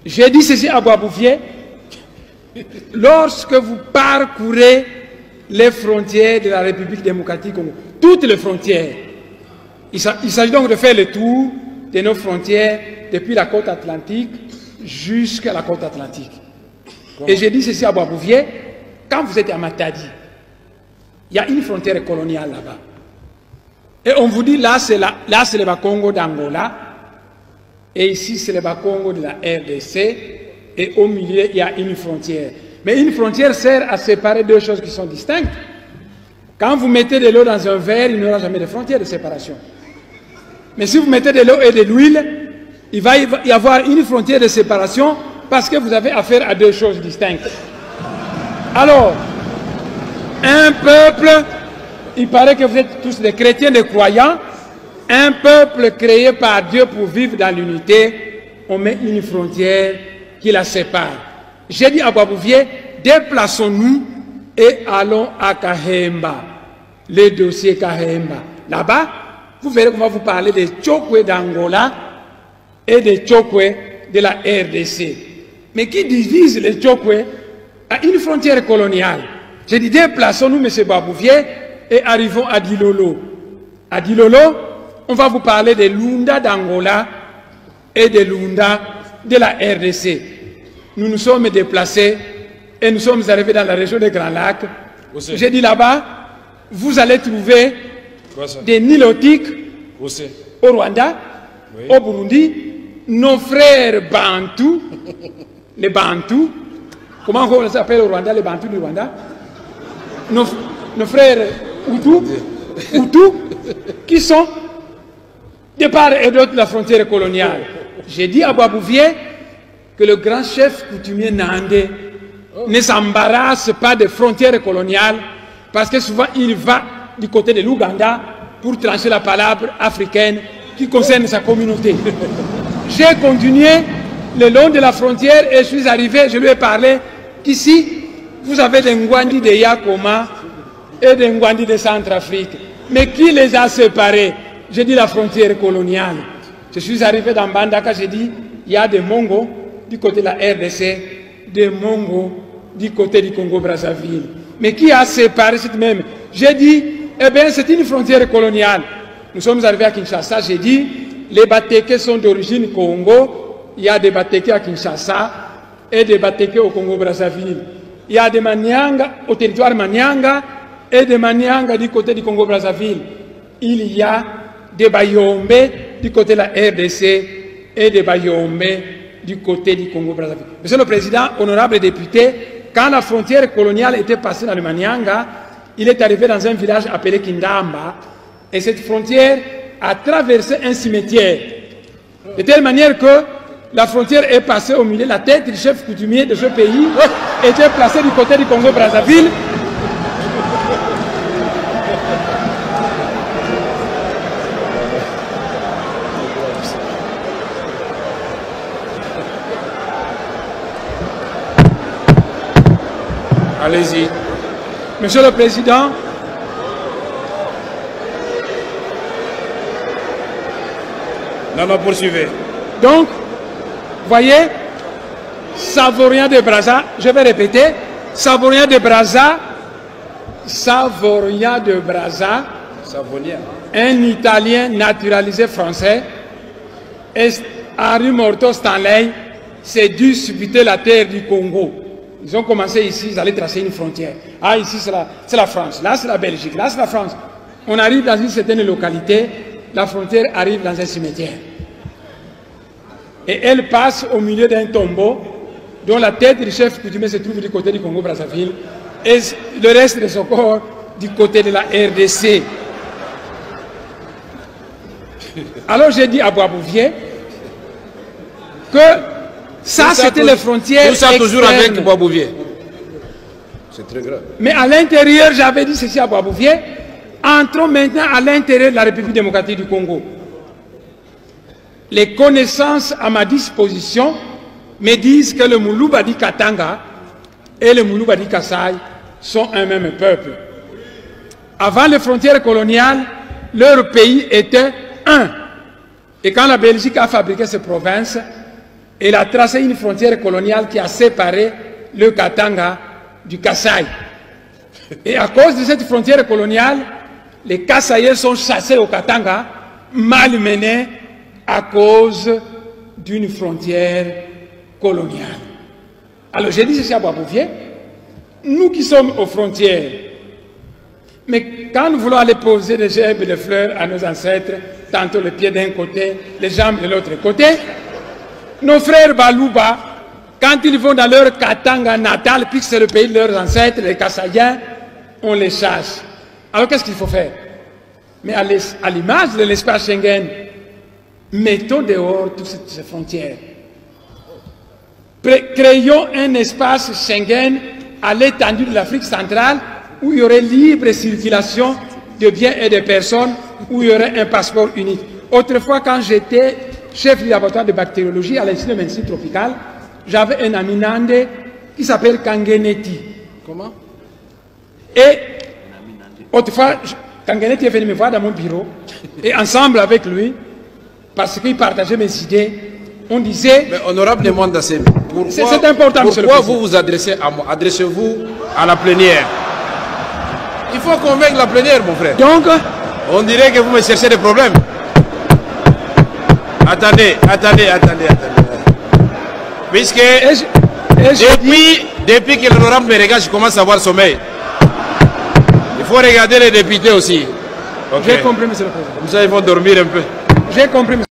J'ai dit ceci à Boisbouvier, lorsque vous parcourez les frontières de la République démocratique Congo, toutes les frontières, il s'agit donc de faire le tour de nos frontières depuis la côte atlantique jusqu'à la côte atlantique. Et j'ai dit ceci à Boisbouvier, quand vous êtes à Matadi, il y a une frontière coloniale là-bas. Et on vous dit, là c'est le Bas-Congo d'Angola, et ici c'est le Bas-Congo de la RDC, et au milieu il y a une frontière. Mais une frontière sert à séparer deux choses qui sont distinctes. Quand vous mettez de l'eau dans un verre, il n'y aura jamais de frontière de séparation. Mais si vous mettez de l'eau et de l'huile, il va y avoir une frontière de séparation parce que vous avez affaire à deux choses distinctes. Alors, un peuple, il paraît que vous êtes tous des chrétiens, des croyants, un peuple créé par Dieu pour vivre dans l'unité, on met une frontière qui la sépare. J'ai dit à Boisbouvier, déplaçons-nous et allons à Kahemba, les dossiers Kahemba. Là-bas, vous verrez qu'on va vous parler des Tchokwe d'Angola et des Tchokwe de la RDC. Mais qui divise les Tchokwe à une frontière coloniale? J'ai dit, déplaçons-nous, M. Boisbouvier, et arrivons à Dilolo. À Dilolo, on va vous parler des Lunda d'Angola et des Lunda de la RDC. Nous nous sommes déplacés et nous sommes arrivés dans la région des Grands Lacs. J'ai dit là-bas, vous allez trouver des Nilotiques au Rwanda, au Burundi, nos frères Bantous, les Bantous, comment on les appelle au Rwanda, les Bantous du Rwanda, nos frères Hutus, qui sont de part et d'autre de la frontière coloniale. J'ai dit à Boisbouvier que le grand chef coutumier Nandé ne s'embarrasse pas des frontières coloniales parce que souvent il va du côté de l'Ouganda pour trancher la palabre africaine qui concerne sa communauté. J'ai continué le long de la frontière et je suis arrivé, je lui ai parlé qu'ici vous avez des Ngwandi de Yakoma et des Ngwandi de Centrafrique. Mais qui les a séparés? J'ai dit la frontière coloniale. Je suis arrivé dans Bandaka, j'ai dit il y a des Mongos du côté de la RDC, des Mongos du côté du Congo-Brazzaville. Mais qui a séparé cette même? J'ai dit, eh bien, c'est une frontière coloniale. Nous sommes arrivés à Kinshasa, j'ai dit, les Batékés sont d'origine Congo, il y a des Batékés à Kinshasa et des Batékés au Congo-Brazzaville. Il y a des Manianga au territoire Manianga et des Manianga du côté du Congo-Brazzaville. Il y a des Bayombe du côté de la RDC et des Bayombe du côté du Congo-Brazzaville. Monsieur le Président, honorable député, quand la frontière coloniale était passée dans le Manianga, il est arrivé dans un village appelé Kindamba, et cette frontière a traversé un cimetière, de telle manière que la frontière est passée au milieu, la tête du chef coutumier de ce pays était placée du côté du Congo-Brazzaville. Allez-y. Monsieur le Président, non, poursuivez. Donc, voyez, Savorien de Brazza, je vais répéter, Savorien de Brazza, un Italien naturalisé français, et Henri Morton Stanley s'est dû subiter la terre du Congo. Ils ont commencé ici, ils allaient tracer une frontière. Ah, ici c'est la France, là c'est la Belgique, là c'est la France. On arrive dans une certaine localité, la frontière arrive dans un cimetière. Et elle passe au milieu d'un tombeau dont la tête du chef coutumier se trouve du côté du Congo-Brazzaville et le reste de son corps du côté de la RDC. Alors j'ai dit à Boisbouvier que ça c'était les frontières tout ça toujours externes. avec Boisbouvier. C'est très grave. Mais à l'intérieur, j'avais dit ceci à Boisbouvier, entrons maintenant à l'intérieur de la République démocratique du Congo. Les connaissances à ma disposition me disent que le Moulou-Badi Katanga et le Moulou-Badi Kassai sont un même peuple. Avant les frontières coloniales, leur pays était un. Et quand la Belgique a fabriqué ces provinces, il a tracé une frontière coloniale qui a séparé le Katanga du Kasaï. Et à cause de cette frontière coloniale, les Kasaïens sont chassés au Katanga, malmenés à cause d'une frontière coloniale. Alors j'ai dit ceci à Boisbouvier, nous qui sommes aux frontières, mais quand nous voulons aller poser des gerbes et des fleurs à nos ancêtres, tantôt les pieds d'un côté, les jambes de l'autre côté, nos frères Balouba, quand ils vont dans leur Katanga natal, puisque c'est le pays de leurs ancêtres, les Kasaïens, on les chasse. Alors qu'est-ce qu'il faut faire? Mais à l'image de l'espace Schengen, mettons dehors toutes ces frontières. Créons un espace Schengen à l'étendue de l'Afrique centrale où il y aurait libre circulation de biens et de personnes, où il y aurait un passeport unique. Autrefois, quand j'étais chef du laboratoire de bactériologie à l'Institut de médecine tropicale, j'avais un ami nandé qui s'appelle Kangeneti. Comment? Et autrefois, Kangeneti est venu me voir dans mon bureau, et ensemble avec lui, parce qu'il partageait mes idées, on disait... Mais honorable demande assez. C'est important, monsieur le Pourquoi président. vous vous adressez à moi? Adressez-vous à la plénière. Il faut convaincre la plénière, mon frère. Donc, On dirait que vous me cherchez des problèmes. Attendez. Puisque depuis que l'honorable me regarde, je commence à avoir sommeil. Il faut regarder les députés aussi. Okay. J'ai compris, monsieur le président. Comme ça, ils vont dormir un peu. J'ai compris, monsieur.